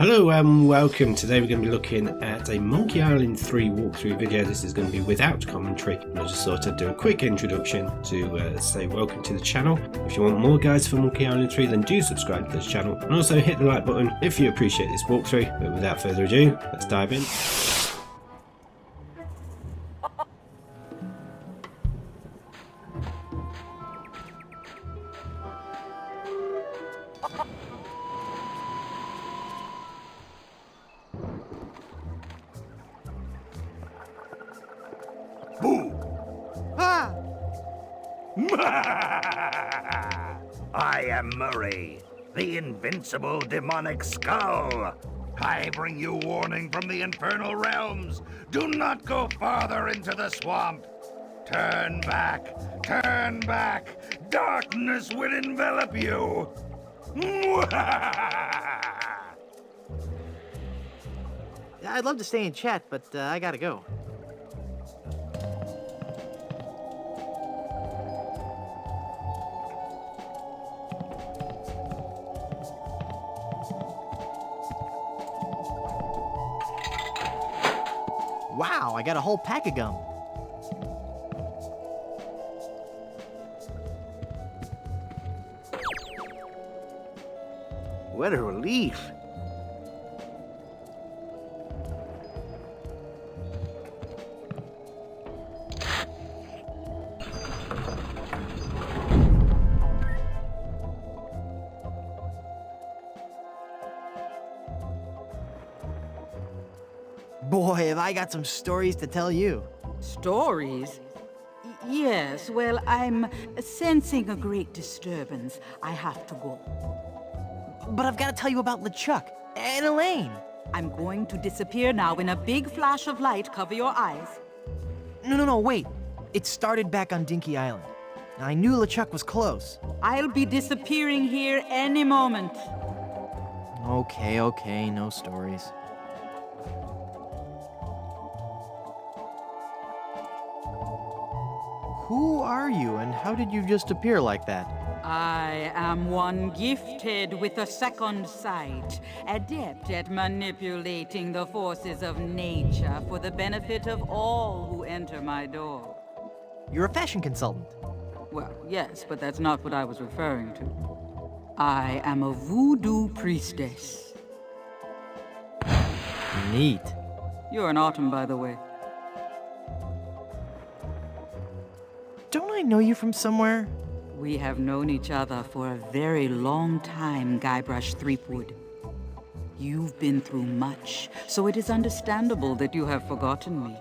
Hello and welcome. Today we're going to be looking at a Monkey Island 3 walkthrough video. This is going to be without commentary. I just thought I'd do a quick introduction to say welcome to the channel. If you want more guides for Monkey Island 3, then do subscribe to this channel and also hit the like button if you appreciate this walkthrough. But without further ado, let's dive in. I am Murray, the invincible demonic skull. I bring you warning from the infernal realms. Do not go farther into the swamp. Turn back, turn back. Darkness will envelop you. I'd love to stay and chat, but I gotta go. Wow, I got a whole pack of gum. What a relief. Boy, have I got some stories to tell you. Stories? Yes, well, I'm sensing a great disturbance. I have to go. But I've got to tell you about LeChuck and Elaine. I'm going to disappear now in a big flash of light. Cover your eyes. No, wait. It started back on Dinky Island. I knew LeChuck was close. I'll be disappearing here any moment. Okay, no stories. Who are you, and how did you just appear like that? I am one gifted with a second sight, adept at manipulating the forces of nature for the benefit of all who enter my door. You're a fashion consultant. Well, yes, but that's not what I was referring to. I am a voodoo priestess. Neat. You're an autumn, by the way. Don't I know you from somewhere? We have known each other for a very long time, Guybrush Threepwood. You've been through much, so it is understandable that you have forgotten me.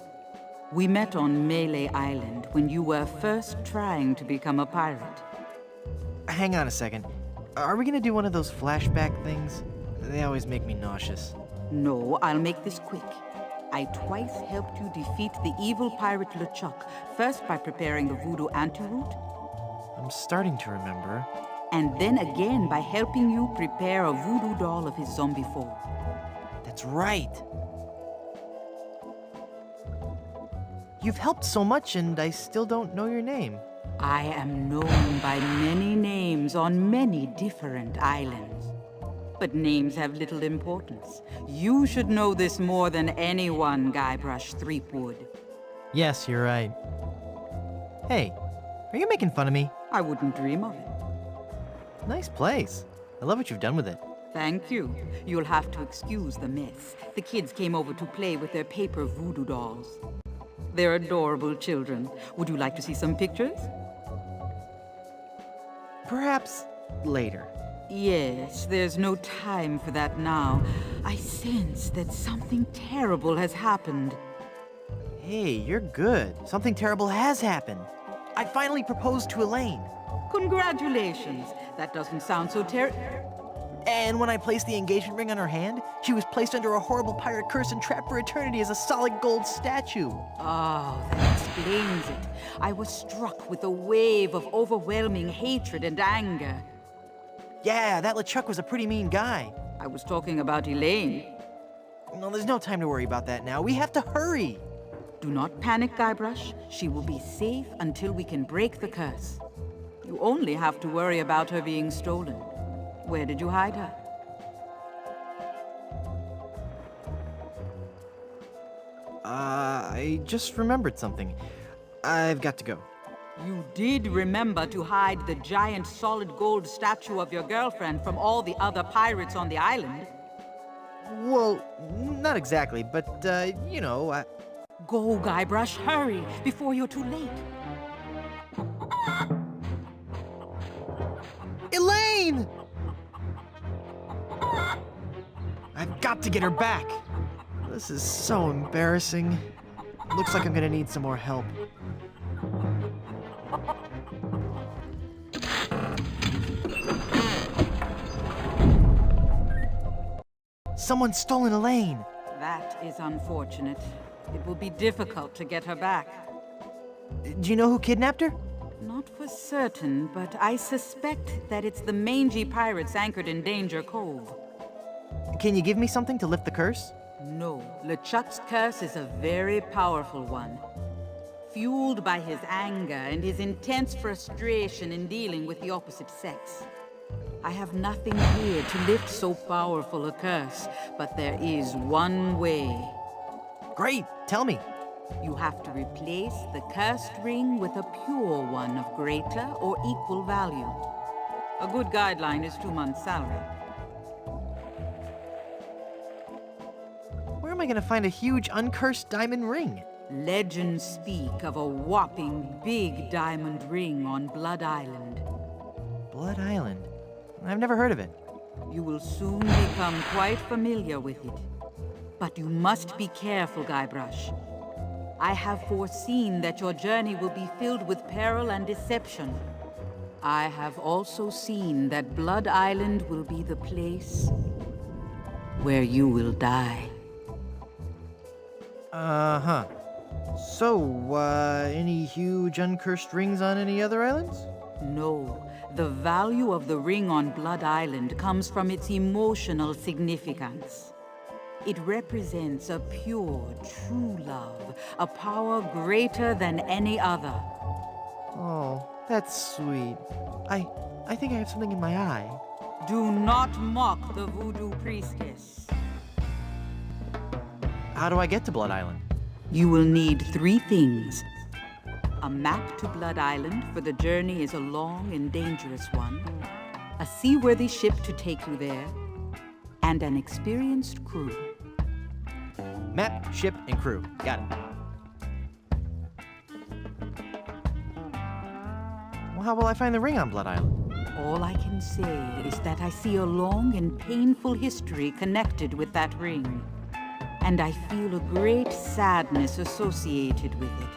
We met on Melee Island when you were first trying to become a pirate. Hang on a second. Are we gonna do one of those flashback things? They always make me nauseous. No, I'll make this quick. I twice helped you defeat the evil pirate LeChuck, first by preparing the voodoo antidote, I'm starting to remember. and then again by helping you prepare a voodoo doll of his zombie foe. That's right. You've helped so much, and I still don't know your name. I am known by many names on many different islands. But names have little importance. You should know this more than anyone, Guybrush Threepwood. Yes, you're right. Hey, are you making fun of me? I wouldn't dream of it. Nice place. I love what you've done with it. Thank you. You'll have to excuse the mess. The kids came over to play with their paper voodoo dolls. They're adorable children. Would you like to see some pictures? Perhaps later. Yes, there's no time for that now. I sense that something terrible has happened. Hey, you're good. Something terrible has happened. I finally proposed to Elaine. Congratulations. That doesn't sound so And when I placed the engagement ring on her hand, she was placed under a horrible pirate curse and trapped for eternity as a solid gold statue. Oh, that explains it. I was struck with a wave of overwhelming hatred and anger. Yeah, that LeChuck was a pretty mean guy. I was talking about Elaine. No, there's no time to worry about that now. We have to hurry. Do not panic, Guybrush. She will be safe until we can break the curse. You only have to worry about her being stolen. Where did you hide her? I just remembered something. I've got to go. You did remember to hide the giant solid gold statue of your girlfriend from all the other pirates on the island. Well, not exactly, but, you know, Go, Guybrush, hurry, before you're too late. Elaine! I've got to get her back. This is so embarrassing. Looks like I'm gonna need some more help. Someone's stolen Elaine. That is unfortunate. It will be difficult to get her back. Do you know who kidnapped her? Not for certain, but I suspect that it's the mangy pirates anchored in Danger Cove. Can you give me something to lift the curse? No, LeChuck's curse is a very powerful one. Fueled by his anger and his intense frustration in dealing with the opposite sex. I have nothing here to lift so powerful a curse, but there is one way. Great, tell me. You have to replace the cursed ring with a pure one of greater or equal value. A good guideline is 2 months' salary. Where am I gonna find a huge uncursed diamond ring? Legends speak of a whopping big diamond ring on Blood Island. Blood Island? I've never heard of it. You will soon become quite familiar with it. But you must be careful, Guybrush. I have foreseen that your journey will be filled with peril and deception. I have also seen that Blood Island will be the place where you will die. Uh-huh. So, any huge uncursed rings on any other islands? No, the value of the ring on Blood Island comes from its emotional significance. It represents a pure, true love, a power greater than any other. Oh, that's sweet. I think I have something in my eye. Do not mock the voodoo priestess. How do I get to Blood Island? You will need 3 things. A map to Blood Island, for the journey is a long and dangerous one. A seaworthy ship to take you there. And an experienced crew. Map, ship, and crew. Got it. Well, how will I find the ring on Blood Island? All I can say is that I see a long and painful history connected with that ring. And I feel a great sadness associated with it.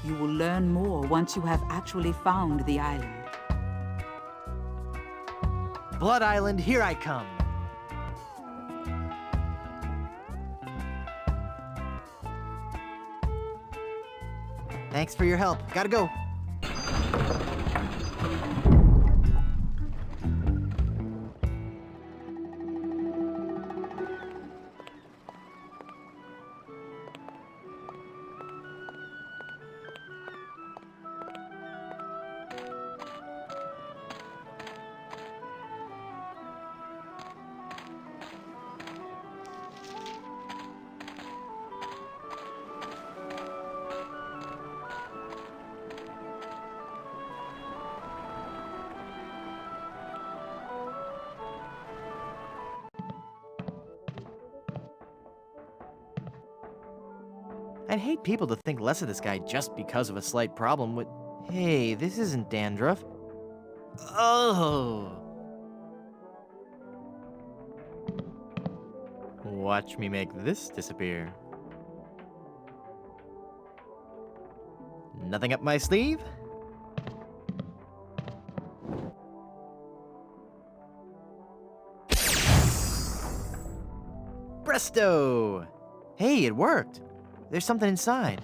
You will learn more once you have actually found the island. Blood Island, here I come. Thanks for your help. Gotta go. I'd hate people to think less of this guy just because of a slight problem with... Hey, this isn't dandruff. Oh! Watch me make this disappear. Nothing up my sleeve? Presto! Hey, it worked. There's something inside.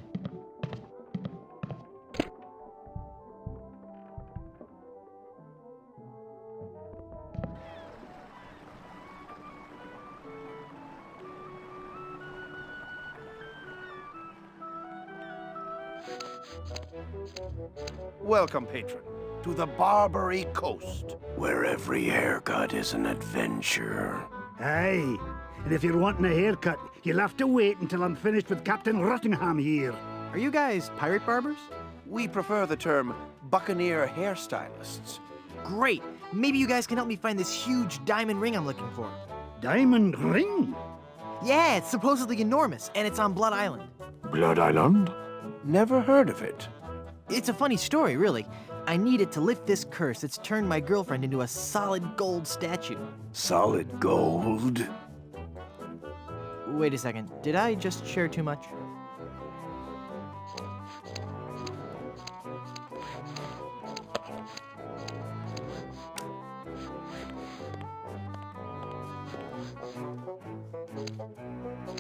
Welcome, patron, to the Barbary Coast, where every haircut is an adventure. Aye, And if you're wanting a haircut, you'll have to wait until I'm finished with Captain Rottingham here. Are you guys pirate barbers? We prefer the term buccaneer hairstylists. Great. Maybe you guys can help me find this huge diamond ring I'm looking for. Diamond ring? Yeah, it's supposedly enormous, and it's on Blood Island. Blood Island? Never heard of it. It's a funny story, really. I need it to lift this curse that's turned my girlfriend into a solid gold statue. Solid gold? Wait a second, did I just share too much?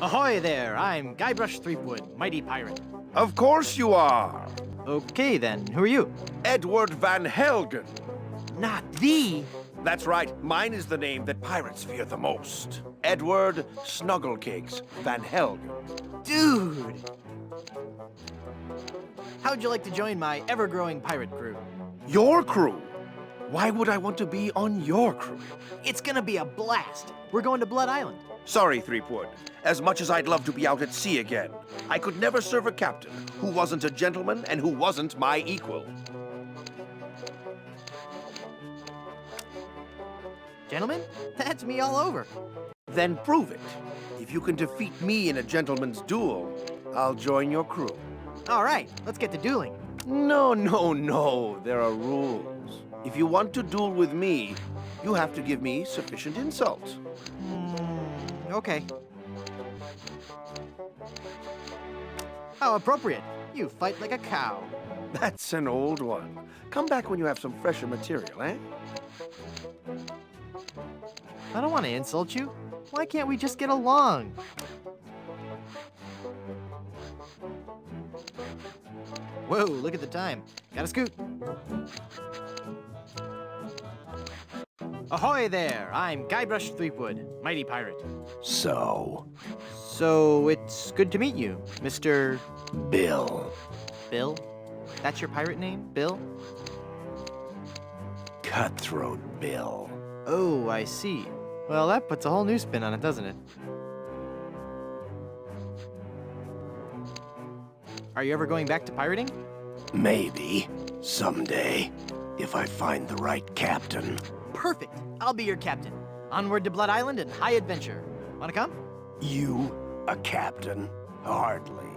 Ahoy there, I'm Guybrush Threepwood, mighty pirate. Of course you are. Okay then, who are you? Edward Van Helgen. Not the... That's right, mine is the name that pirates fear the most. Edward Snugglecakes Van Helgen. Dude! How'd you like to join my ever-growing pirate crew? Your crew? Why would I want to be on your crew? It's gonna be a blast. We're going to Blood Island. Sorry, Threepwood. As much as I'd love to be out at sea again, I could never serve a captain who wasn't a gentleman and who wasn't my equal. Gentlemen, that's me all over. Then prove it. If you can defeat me in a gentleman's duel, I'll join your crew. All right, let's get to dueling. No. There are rules. If you want to duel with me, you have to give me sufficient insult. Okay. How appropriate. You fight like a cow. That's an old one. Come back when you have some fresher material, eh? I don't want to insult you. Why can't we just get along? Whoa, look at the time. Gotta scoot. Ahoy there! I'm Guybrush Threepwood, mighty pirate. So, It's good to meet you, Mr. Bill. Bill? That's your pirate name, Bill? Cutthroat Bill. Oh, I see. Well, that puts a whole new spin on it, doesn't it? Are you ever going back to pirating? Maybe. Someday. If I find the right captain. Perfect. I'll be your captain. Onward to Blood Island and high adventure. Wanna come? You, a captain? Hardly.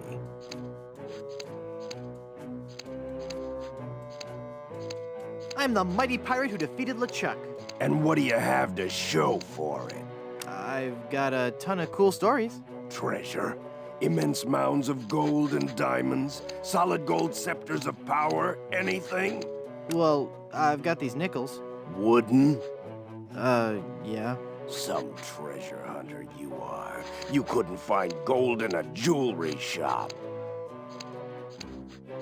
I'm the mighty pirate who defeated LeChuck. And what do you have to show for it? I've got a ton of cool stories. Treasure? Immense mounds of gold and diamonds? Solid gold scepters of power? Anything? Well, I've got these nickels. Wooden? Yeah. Some treasure hunter you are. You couldn't find gold in a jewelry shop.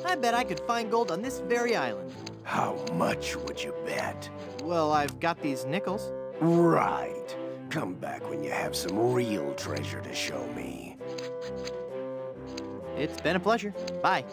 I bet I could find gold on this very island. How much would you bet? Well, I've got these nickels. Right. Come back when you have some real treasure to show me. It's been a pleasure. Bye.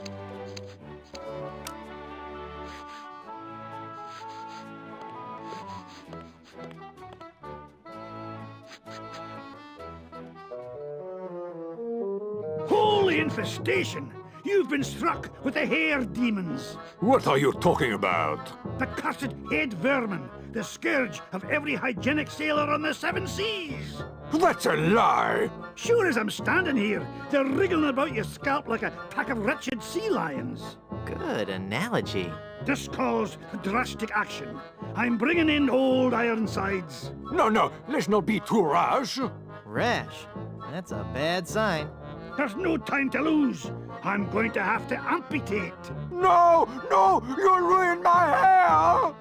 Holy infestation! You've been struck with the hair demons. What are you talking about? The cursed head vermin. The scourge of every hygienic sailor on the seven seas. That's a lie! Sure as I'm standing here, they're wriggling about your scalp like a pack of wretched sea lions. Good analogy. This calls for drastic action. I'm bringing in old Ironsides. No, let's not be too rash. Rash. That's a bad sign. There's no time to lose. I'm going to have to amputate. No, you'll ruin my hair!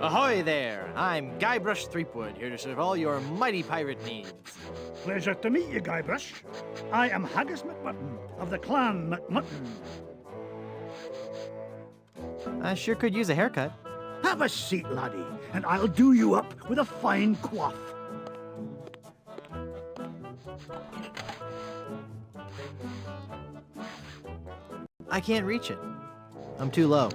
Ahoy there! I'm Guybrush Threepwood, here to serve all your mighty pirate needs. Pleasure to meet you, Guybrush. I am Haggis McMutton of the clan McMutton. I sure could use a haircut. Have a seat, laddie, and I'll do you up with a fine coif. I can't reach it. I'm too low.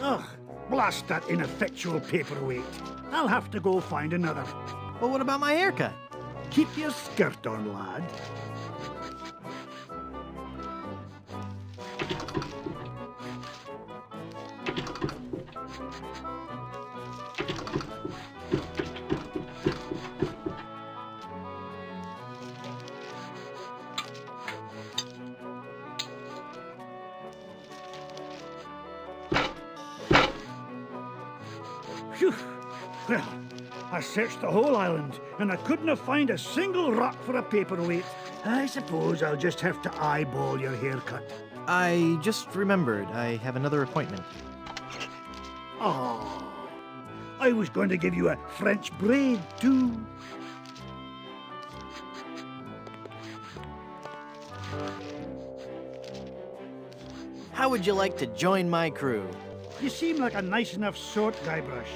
Ugh, blast that ineffectual paperweight. I'll have to go find another. But what about my haircut? Keep your skirt on, lad. Phew. Well, I searched the whole island, and I couldn't find a single rock for a paperweight. I suppose I'll just have to eyeball your haircut. I just remembered I have another appointment. Oh, I was going to give you a French braid, too. How would you like to join my crew? You seem like a nice enough sort, Guybrush.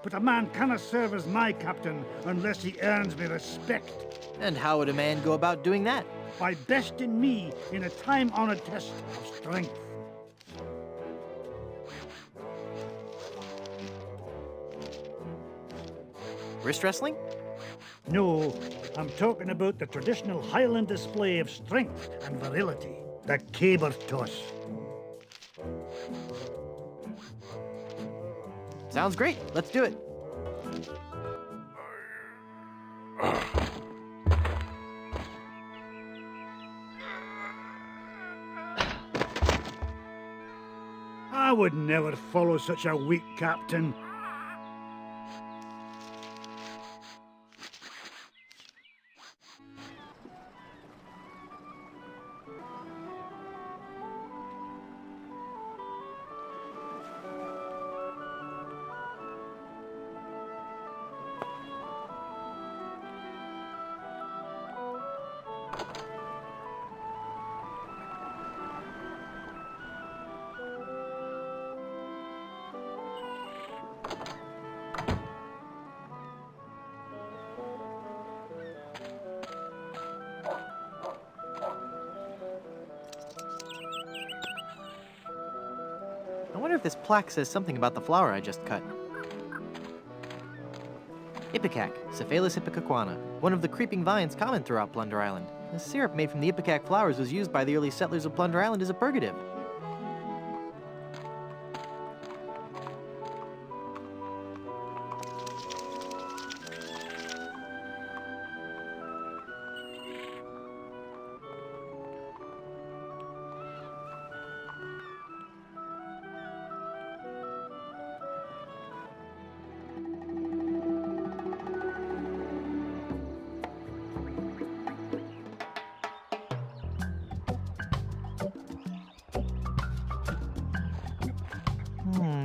But a man cannot serve as my captain unless he earns me respect. And how would a man go about doing that? By besting me in a time-honored test of strength. Wrist wrestling? No, I'm talking about the traditional Highland display of strength and virility, the caber toss. Sounds great. Let's do it. I would never follow such a weak captain. I wonder if this plaque says something about the flower I just cut. Ipecac, Cephalus ipecacuana, one of the creeping vines common throughout Plunder Island. The syrup made from the ipecac flowers was used by the early settlers of Plunder Island as a purgative.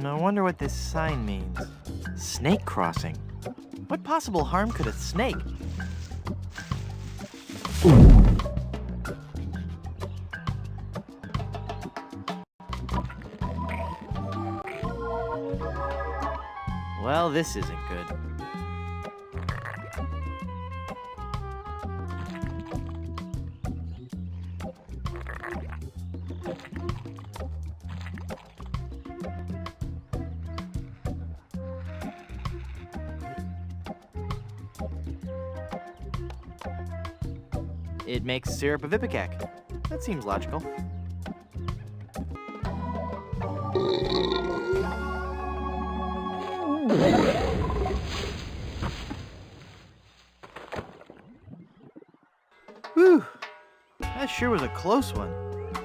I wonder what this sign means. Snake crossing. What possible harm could a snake? Well, this isn't good. It makes syrup of ipecac. That seems logical. Whew! That sure was a close one.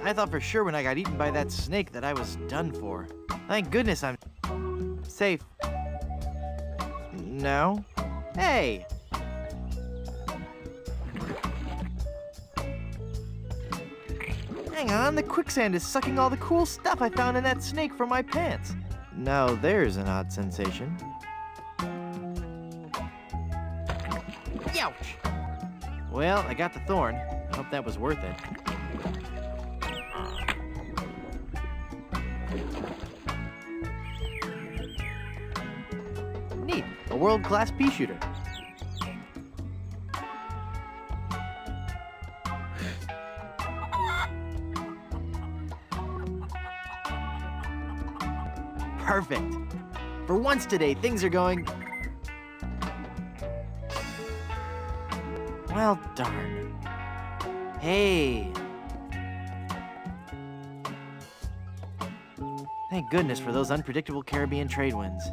I thought for sure when I got eaten by that snake that I was done for. Thank goodness I'm safe. No? Hey! Hang on, the quicksand is sucking all the cool stuff I found in that snake from my pants. Now there's an odd sensation. Ouch! Well, I got the thorn. I hope that was worth it. a world-class pea shooter. Perfect. For once today, things are going... Well, darn. Hey. Thank goodness for those unpredictable Caribbean trade winds.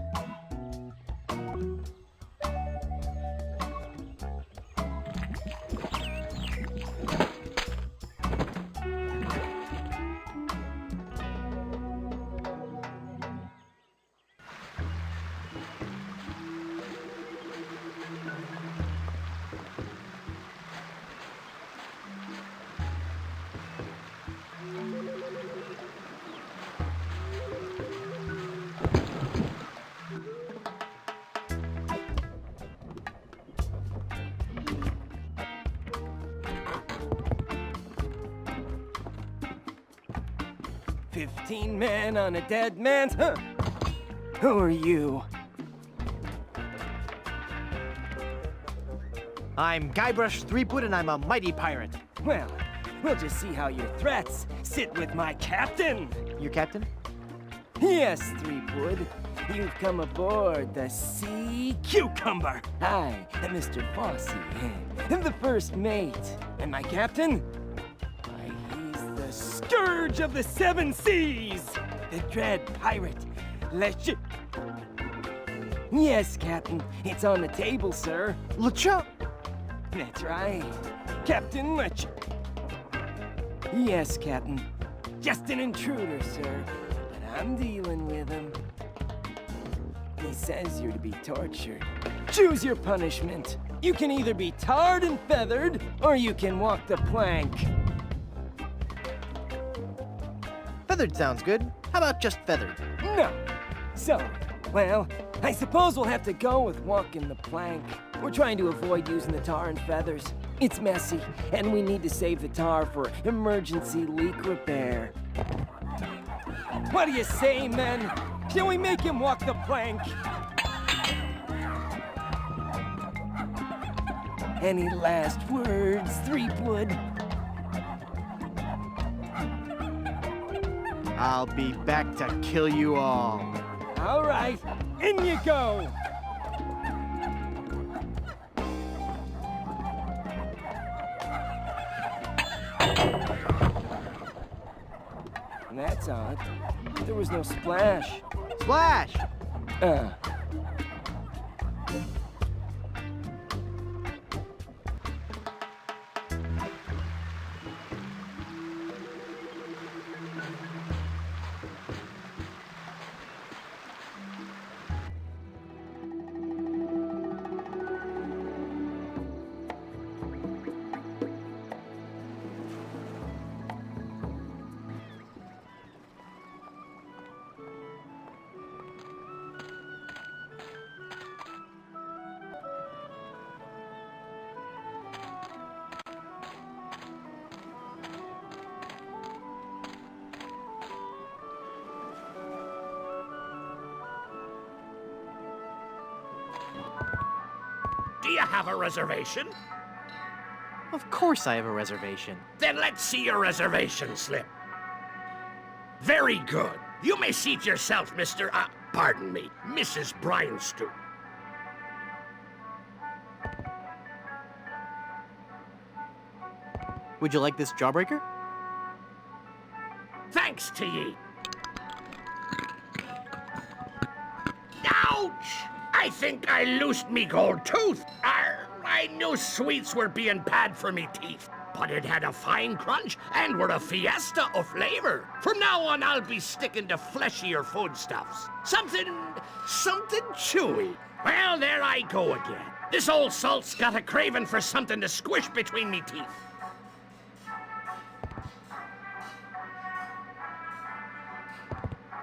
"15 men on a dead man's... Huh. Who are you?" I'm Guybrush Threepwood, and I'm a mighty pirate. Well, we'll just see how your threats sit with my captain. Your captain? Yes, Threepwood. You've come aboard the Sea Cucumber. I am Mr. Fossey, the first mate. And my captain? Why, he's the scourge of the seven seas. The dread pirate, Lech... Yes, Captain. It's on the table, sir. LeChuck! That's right. Captain Lech... Yes, Captain. Just an intruder, sir. But I'm dealing with him. He says you're to be tortured. Choose your punishment. You can either be tarred and feathered, or you can walk the plank. Feathered sounds good. How about just feathered? No. So, well, I suppose we'll have to go with walking the plank. We're trying to avoid using the tar and feathers. It's messy, and we need to save the tar for emergency leak repair. What do you say, men? Shall we make him walk the plank? Any last words, Threepwood? I'll be back to kill you all. All right, in you go! That's odd. There was no splash. Splash! Do you have a reservation? Of course I have a reservation. Then let's see your reservation slip. Very good. You may seat yourself, pardon me, Mrs. Bryanstew. Would you like this jawbreaker? Thanks to ye. Ouch! I think I loosed me gold tooth. I knew sweets were being bad for me teeth, but it had a fine crunch and were a fiesta of flavor. From now on, I'll be sticking to fleshier foodstuffs. Something chewy. Well, there I go again. This old salt's got a craving for something to squish between me teeth.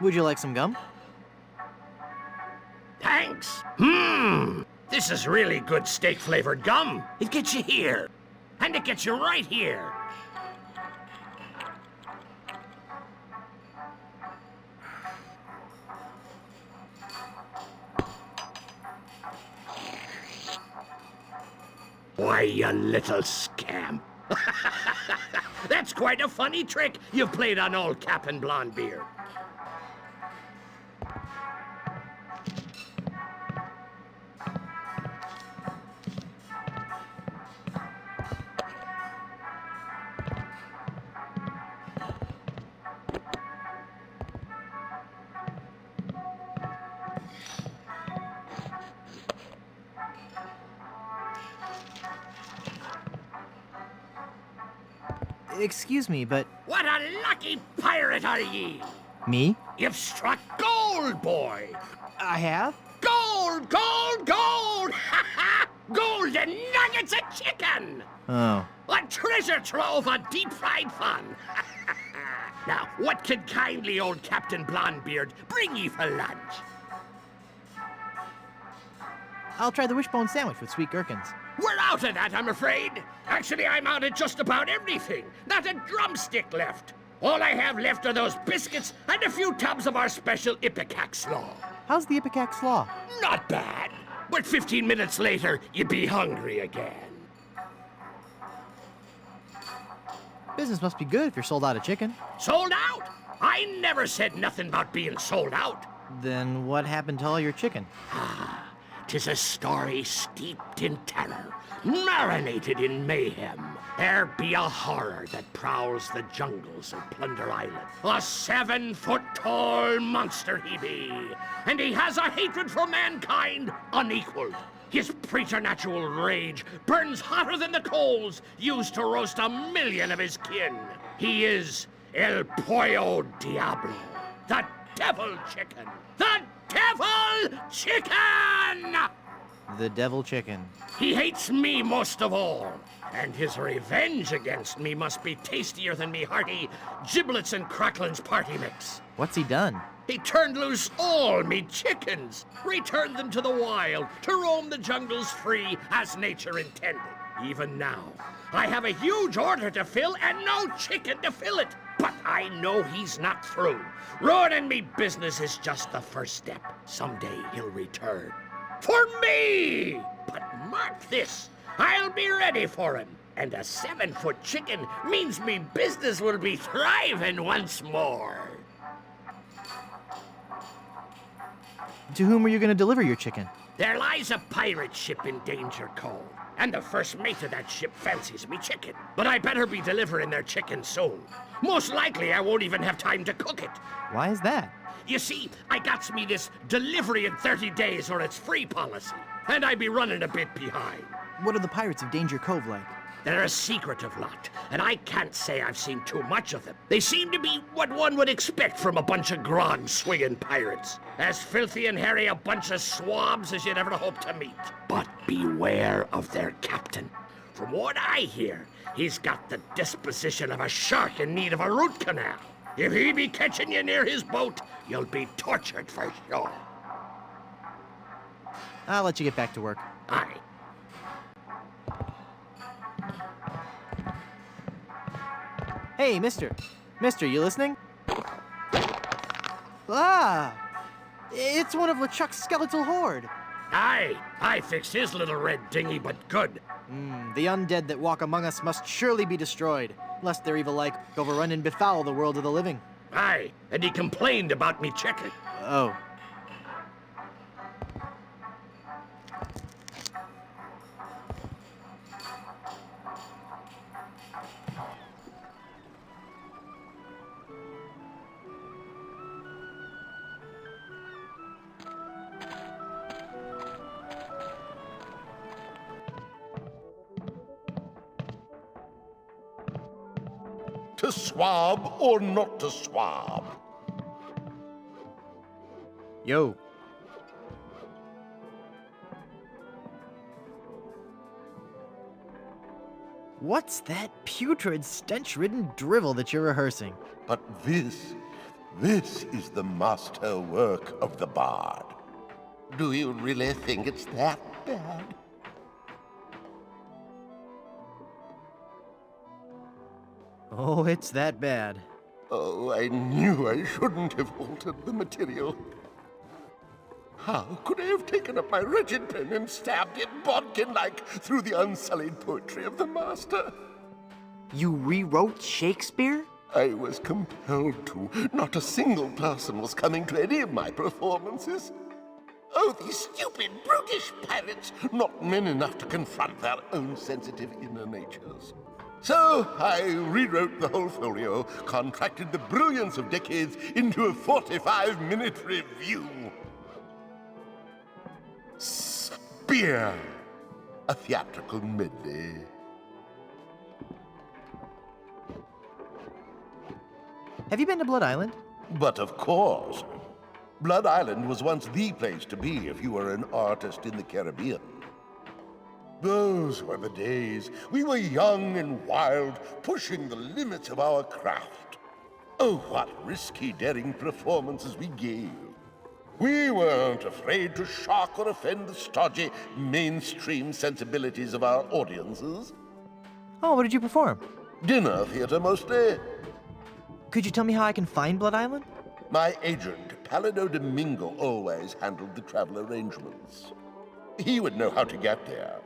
Would you like some gum? Thanks. This is really good steak-flavored gum. It gets you here. And it gets you right here. Why, you little scamp. That's quite a funny trick you've played on old Captain Blondebeard. Excuse me, but What a lucky pirate are ye! me? You've struck gold, boy! I have? Gold, gold, gold! Ha ha! Golden nuggets of chicken! Oh. A treasure trove of deep-fried fun! Now, what can kindly old Captain Blondebeard bring ye for lunch? I'll try the wishbone sandwich with sweet gherkins. We're out of that, I'm afraid. Actually, I'm out of just about everything. Not a drumstick left. All I have left are those biscuits and a few tubs of our special Ipecac slaw. How's the Ipecac slaw? Not bad. But 15 minutes later, you'd be hungry again. Business must be good if you're sold out of chicken. Sold out? I never said nothing about being sold out. Then what happened to all your chicken? 'Tis a story steeped in terror, marinated in mayhem. There be a horror that prowls the jungles of Plunder Island. A 7-foot-tall monster he be, and he has a hatred for mankind unequaled. His preternatural rage burns hotter than the coals used to roast 1,000,000 of his kin. He is El Pollo Diablo, the devil chicken. The devil chicken! The devil chicken. He hates me most of all, and his revenge against me must be tastier than me hearty giblets and cracklins party mix. What's he done? He turned loose all me chickens, returned them to the wild, to roam the jungles free as nature intended. Even now, I have a huge order to fill and no chicken to fill it. But I know he's not through. Ruining me business is just the first step. Someday he'll return. For me! But mark this, I'll be ready for him. And a 7-foot chicken means me business will be thriving once more. To whom are you going to deliver your chicken? There lies a pirate ship in Danger Cove, and the first mate of that ship fancies me chicken. But I better be delivering their chicken soon. Most likely I won't even have time to cook it. Why is that? You see, I got me this delivery in 30 days or it's free policy, and I be running a bit behind. What are the pirates of Danger Cove like? They're a secretive lot, and I can't say I've seen too much of them. They seem to be what one would expect from a bunch of grog-swinging pirates. As filthy and hairy a bunch of swabs as you'd ever hope to meet. But beware of their captain. From what I hear, he's got the disposition of a shark in need of a root canal. If he be catching you near his boat, you'll be tortured for sure. I'll let you get back to work. Aye. Hey, mister. Mister, you listening? Ah! It's one of LeChuck's skeletal horde. Aye, I fixed his little red dinghy, but good. The undead that walk among us must surely be destroyed, lest their evil like overrun and befoul the world of the living. Aye, and he complained about me chicken. Oh. To swab or not to swab? Yo. What's that putrid, stench-ridden drivel that you're rehearsing? But this is the master work of the bard. Do you really think it's that bad? Oh, it's that bad. Oh, I knew I shouldn't have altered the material. How could I have taken up my wretched pen and stabbed it bodkin-like through the unsullied poetry of the master? You rewrote Shakespeare? I was compelled to. Not a single person was coming to any of my performances. Oh, these stupid, brutish pirates, not men enough to confront their own sensitive inner natures. So I rewrote the whole folio, contracted the brilliance of decades into a 45-minute review. Spear! A theatrical medley. Have you been to Blood Island? But of course. Blood Island was once the place to be if you were an artist in the Caribbean. Those were the days. We were young and wild, pushing the limits of our craft. Oh, what risky, daring performances we gave. We weren't afraid to shock or offend the stodgy, mainstream sensibilities of our audiences. Oh, what did you perform? Dinner theater mostly. Could you tell me how I can find Blood Island? My agent, Palado Domingo, always handled the travel arrangements. He would know how to get there.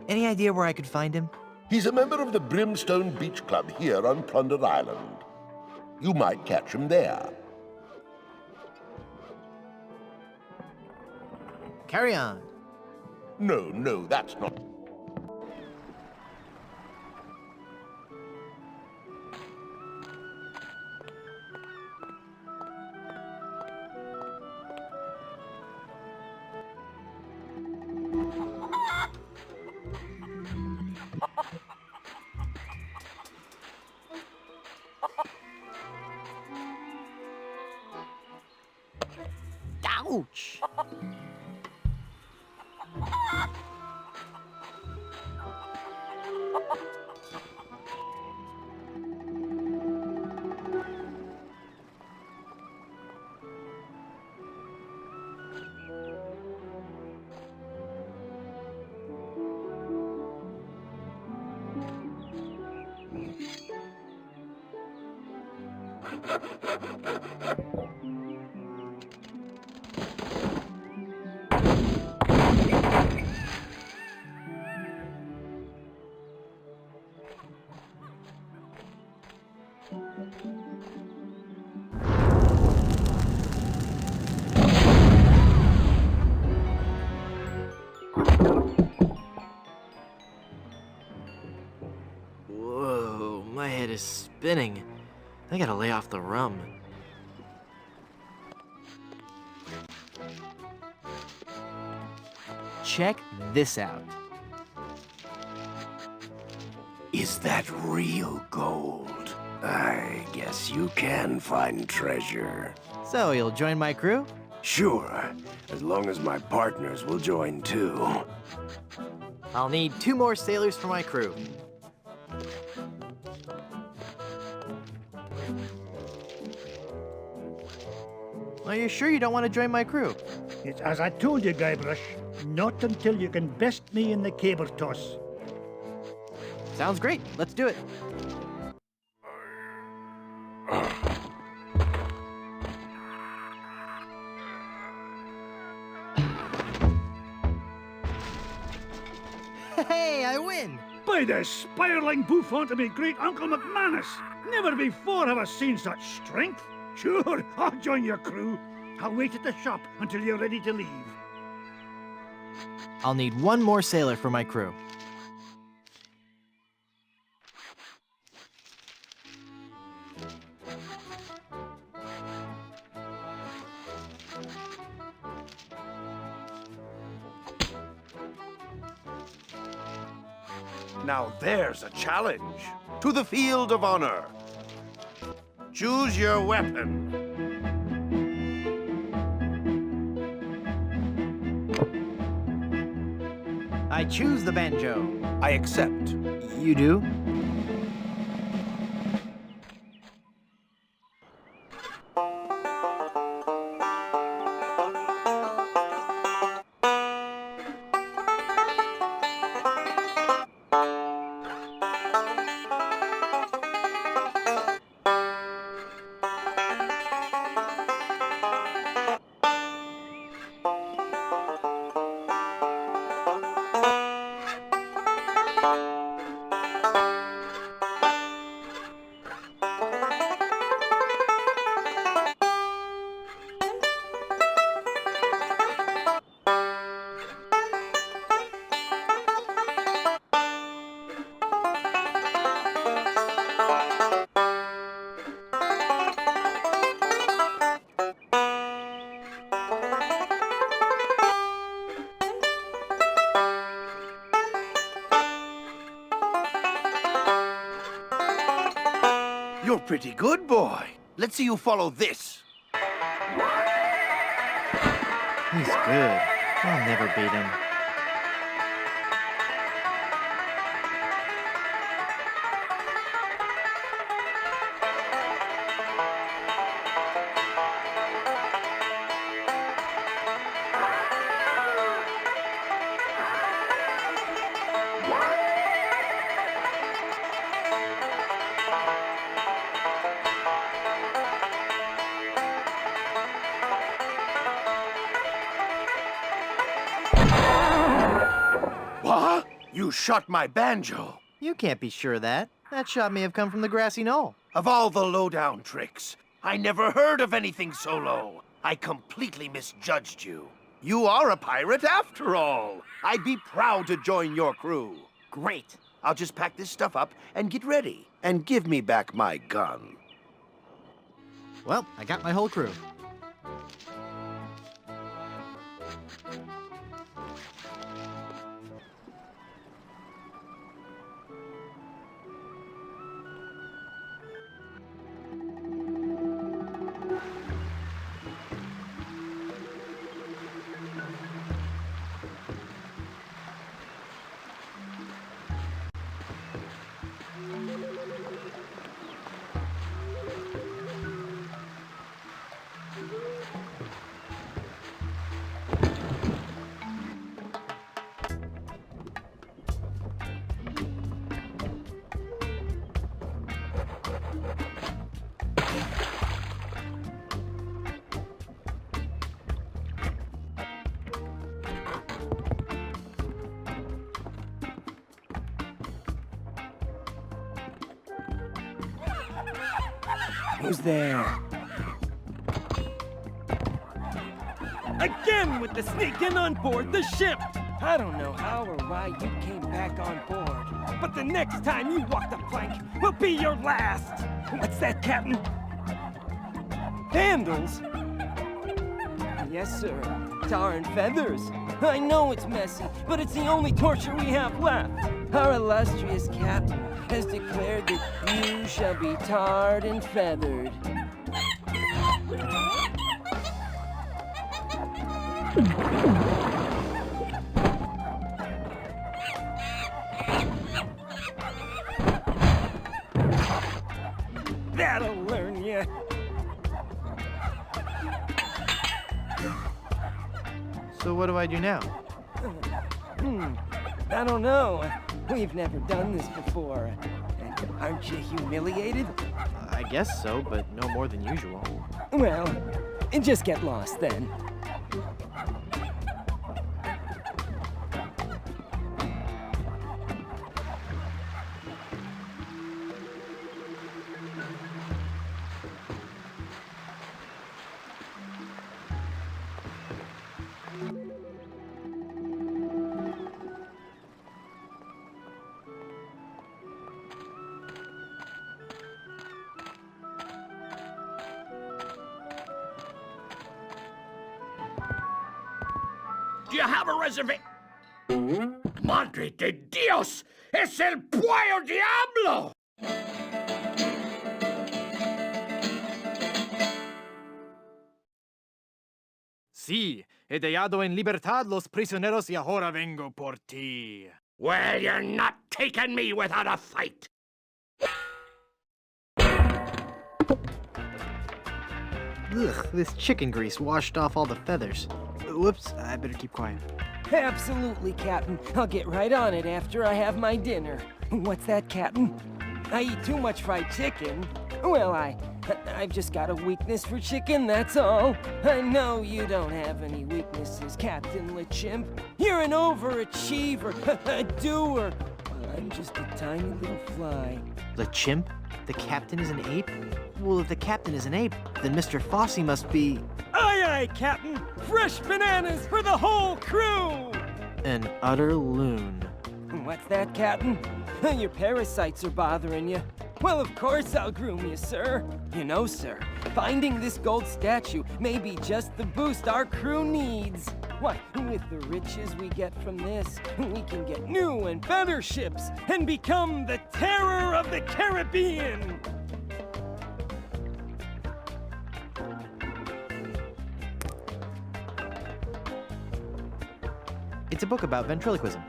Any idea where I could find him? He's a member of the Brimstone Beach Club here on Plunder Island. You might catch him there. Carry on. No, that's not... Ouch! Whoa, my head is spinning. I gotta lay off the rum. Check this out. Is that real gold? I guess you can find treasure. So, you'll join my crew? Sure, as long as my partners will join too. I'll need 2 more sailors for my crew. Are you sure you don't want to join my crew? It's as I told you, Guybrush. Not until you can best me in the caber toss. Sounds great. Let's do it. Hey, I win! By the spiraling bouffant of me great Uncle McManus! Never before have I seen such strength. Sure, I'll join your crew. I'll wait at the shop until you're ready to leave. I'll need 1 more sailor for my crew. Now there's a challenge. To the field of honor. Choose your weapon. I choose the banjo. I accept. You do? pretty good, boy. Let's see you follow this. He's good. I'll never beat him. What? You shot my banjo. You can't be sure of that. That shot may have come from the grassy knoll. Of all the lowdown tricks, I never heard of anything so low. I completely misjudged you. You are a pirate after all. I'd be proud to join your crew. Great. I'll just pack this stuff up and get ready. And give me back my gun. Well, I got my whole crew. Who's there? Again with the sneaking on board the ship! I don't know how or why you came back on board, but the next time you walk the plank will be your last! What's that, Captain? Vandals? Yes, sir. Tar and feathers. I know it's messy, but it's the only torture we have left. Our illustrious captain has declared that you shall be tarred and feathered. That'll learn you. So what do I do now? I don't know. We've never done this before. Aren't you humiliated? I guess so, but no more than usual. Well, just get lost then. Do you have a reservation? Madre de Dios! Es el Pollo Diablo! Sí, he dejado en libertad los prisioneros y ahora vengo por ti. Well, you're not taking me without a fight. Ugh, this chicken grease washed off all the feathers. Whoops, I better keep quiet. Absolutely, Captain. I'll get right on it after I have my dinner. What's that, Captain? I eat too much fried chicken. Well, I've just got a weakness for chicken, that's all. I know you don't have any weaknesses, Captain LeChimp. You're an overachiever, a doer. Well, I'm just a tiny little fly. LeChimp? The captain is an ape? Well, if the captain is an ape, then Mr. Fossey must be... Aye, aye, Captain! Fresh bananas for the whole crew! an utter loon. What's that, Captain? Your parasites are bothering you. Well, of course I'll groom you, sir. You know, sir, finding this gold statue may be just the boost our crew needs. Why, with the riches we get from this, we can get new and better ships and become the terror of the Caribbean. It's a book about ventriloquism.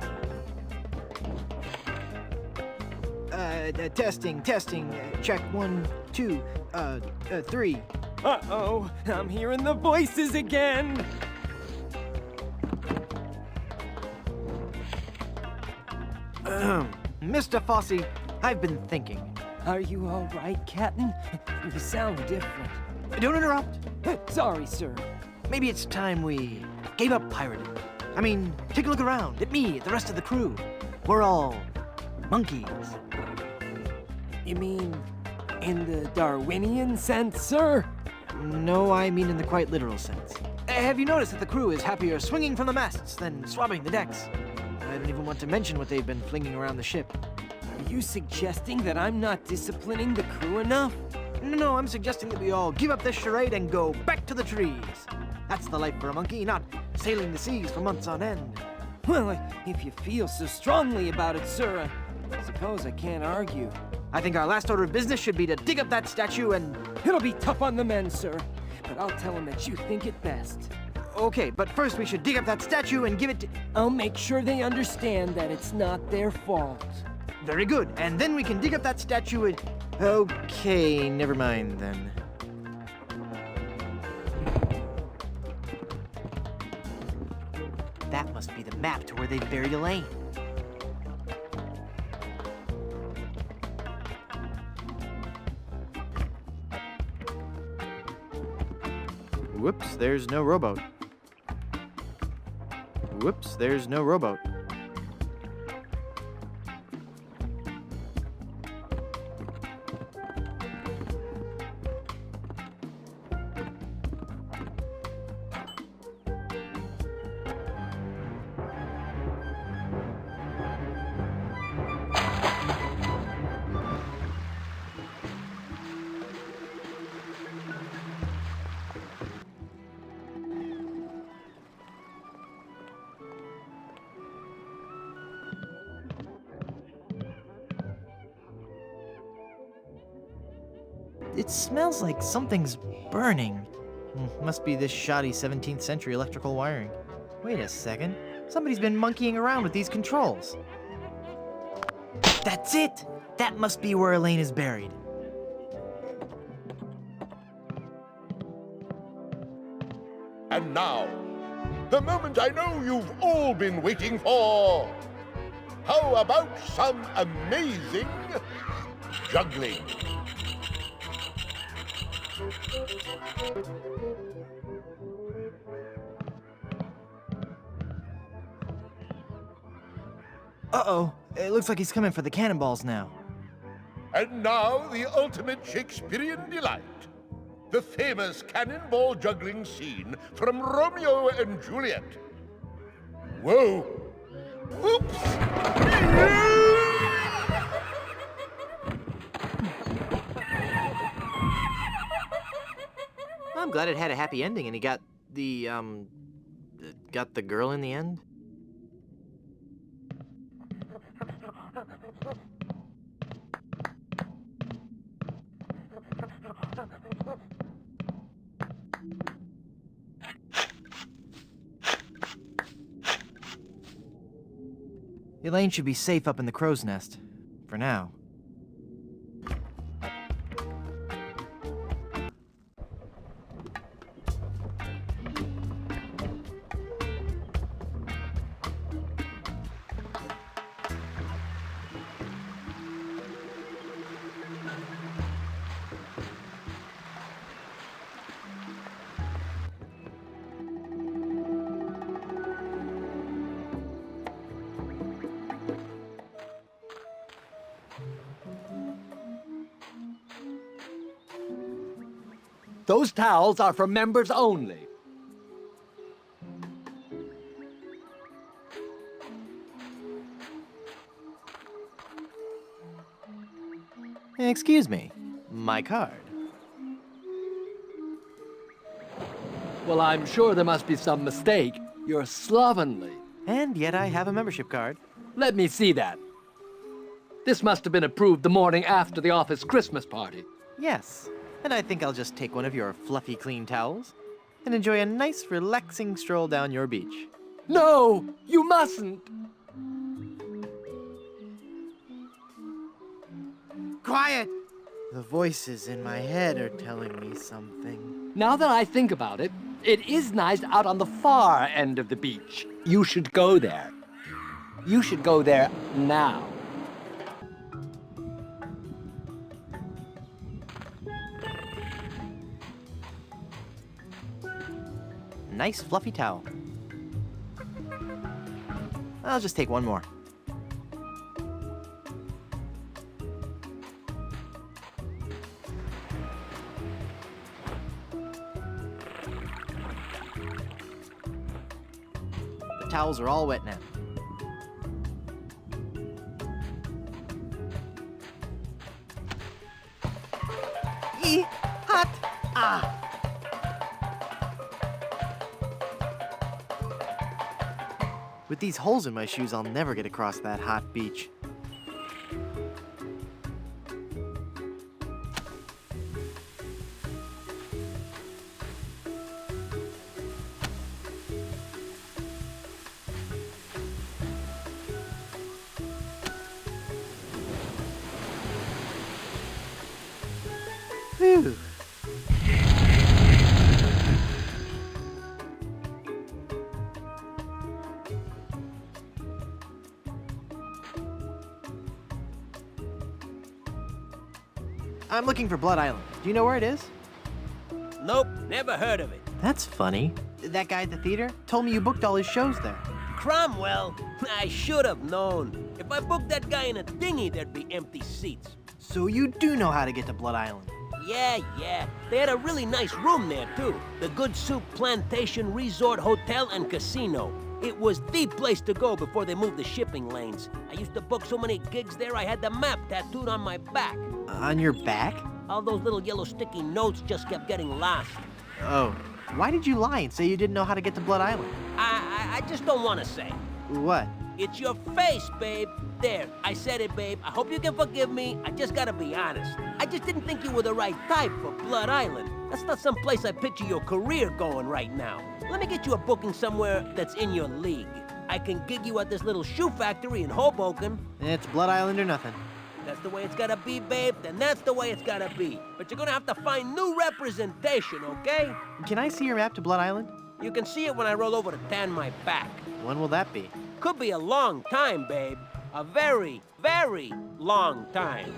Testing. Check 1, 2, 3. Uh-oh, I'm hearing the voices again. Mr. Fossey, I've been thinking. Are you all right, Captain? You sound different. Don't interrupt. Sorry, sir. Maybe it's time we gave up pirating. I mean, take a look around at me, at the rest of the crew. We're all monkeys. You mean in the Darwinian sense, sir? No, I mean in the quite literal sense. Have you noticed that the crew is happier swinging from the masts than swabbing the decks? I don't even want to mention what they've been flinging around the ship. Are you suggesting that I'm not disciplining the crew enough? No, I'm suggesting that we all give up this charade and go back to the trees. That's the life for a monkey, not sailing the seas for months on end. Well, if you feel so strongly about it, sir, I suppose I can't argue. I think our last order of business should be to dig up that statue and... It'll be tough on the men, sir, but I'll tell them that you think it best. Okay, but first we should dig up that statue and give it to... I'll make sure they understand that it's not their fault. Very good, and then we can dig up that statue and... Okay, never mind then. That must be the map to where they buried Elaine. Whoops, there's no rowboat. Whoops, there's no rowboat. It smells like something's burning. Must be this shoddy 17th century electrical wiring. Wait a second. Somebody's been monkeying around with these controls. That's it! That must be where Elaine is buried. And now, the moment I know you've all been waiting for. How about some amazing juggling? Uh-oh. It looks like he's coming for the cannonballs now. And now the ultimate Shakespearean delight. The famous cannonball juggling scene from Romeo and Juliet. Whoa! Oops! I'm glad it had a happy ending and he got the girl in the end. Elaine should be safe up in the crow's nest. For now. Those towels are for members only. Excuse me. My card. Well, I'm sure there must be some mistake. You're slovenly. And yet I have a membership card. Let me see that. This must have been approved the morning after the office Christmas party. Yes. And I think I'll just take one of your fluffy clean towels and enjoy a nice relaxing stroll down your beach. No, you mustn't. Quiet! The voices in my head are telling me something. Now that I think about it, it is nice out on the far end of the beach. You should go there. You should go there now. Nice fluffy towel. I'll just take one more. The towels are all wet now. Eee! Hot! Ah! With these holes in my shoes, I'll never get across that hot beach. Phew. I'm looking for Blood Island. Do you know where it is? Nope, never heard of it. That's funny. That guy at the theater told me you booked all his shows there. Cromwell, I should have known. If I booked that guy in a dinghy, there'd be empty seats. So you do know how to get to Blood Island. Yeah. They had a really nice room there, too. The Good Soup Plantation Resort Hotel and Casino. It was the place to go before they moved the shipping lanes. I used to book so many gigs there, I had the map tattooed on my back. On your back? All those little yellow sticky notes just kept getting lost. Oh. Why did you lie and say you didn't know how to get to Blood Island? I just don't want to say. What? It's your face, babe. There, I said it, babe. I hope you can forgive me. I just gotta be honest. I just didn't think you were the right type for Blood Island. That's not some place I picture your career going right now. Let me get you a booking somewhere that's in your league. I can gig you at this little shoe factory in Hoboken. It's Blood Island or nothing. That's the way it's gotta be, babe, then that's the way it's gotta be. But you're gonna have to find new representation, okay? Can I see your map to Blood Island? You can see it when I roll over to tan my back. When will that be? Could be a long time, babe. A very, very long time.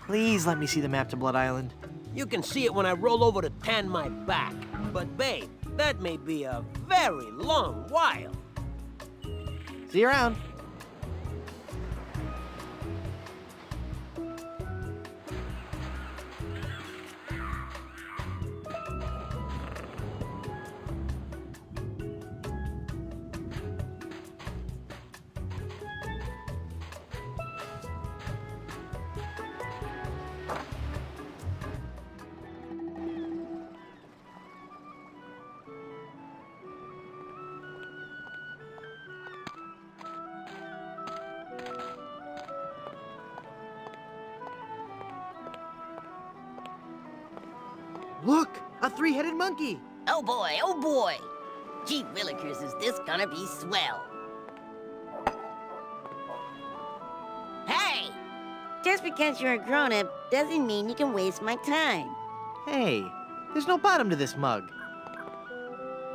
Please let me see the map to Blood Island. You can see it when I roll over to tan my back. But babe, that may be a very long while. See you around. Look! A three-headed monkey! Oh boy, oh boy! Gee willikers, is this gonna be swell? Hey! Just because you're a grown-up doesn't mean you can waste my time. Hey, there's no bottom to this mug.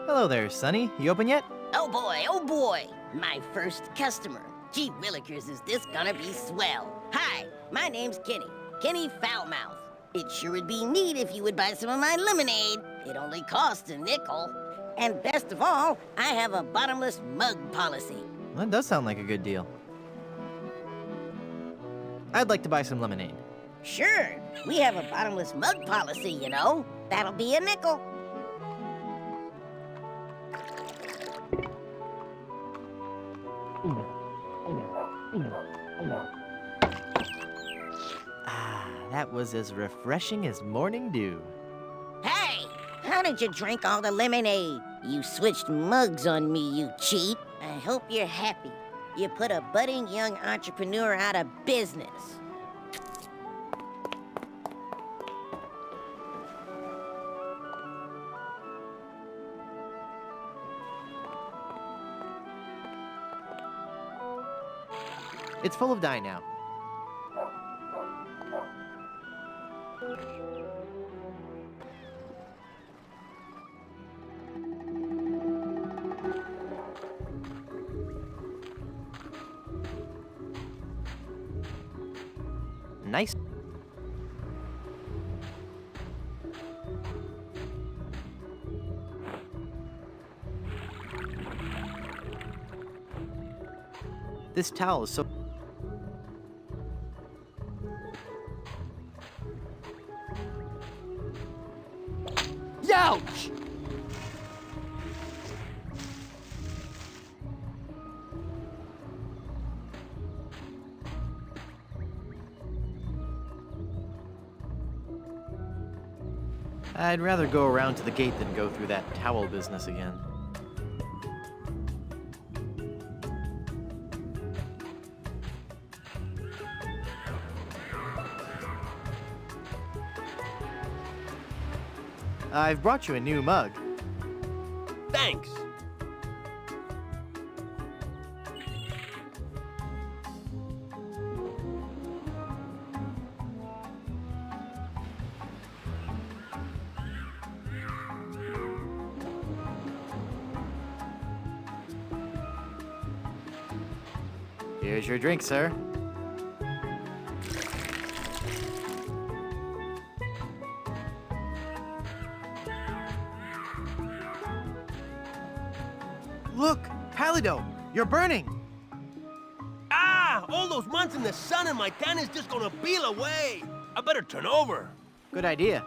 Hello there, Sonny. You open yet? Oh boy, oh boy! My first customer. Gee willikers, is this gonna be swell? Hi, my name's Kenny. Kenny Foulmouth. It sure would be neat if you would buy some of my lemonade. It only costs a nickel. And best of all, I have a bottomless mug policy. That does sound like a good deal. I'd like to buy some lemonade. Sure, we have a bottomless mug policy, you know. That'll be a nickel. Ah, that was as refreshing as morning dew. Hey, how did you drink all the lemonade? You switched mugs on me, you cheat. I hope you're happy. You put a budding young entrepreneur out of business. It's full of dye now. Nice. This towel is so... Ouch! I'd rather go around to the gate than go through that towel business again. I've brought you a new mug. Thanks. Here's your drink, sir. Look, Palido, you're burning. Ah! All those months in the sun and my tan is just gonna peel away. I better turn over. Good idea.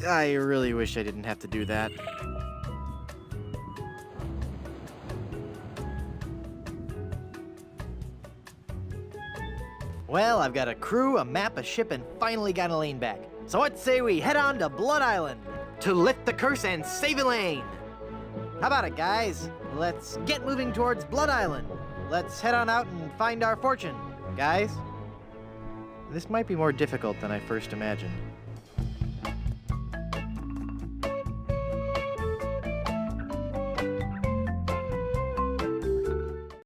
I really wish I didn't have to do that. Well, I've got a crew, a map, a ship, and finally got Elaine back. So what say we head on to Blood Island to lift the curse and save Elaine? How about it, guys? Let's get moving towards Blood Island. Let's head on out and find our fortune, guys. This might be more difficult than I first imagined.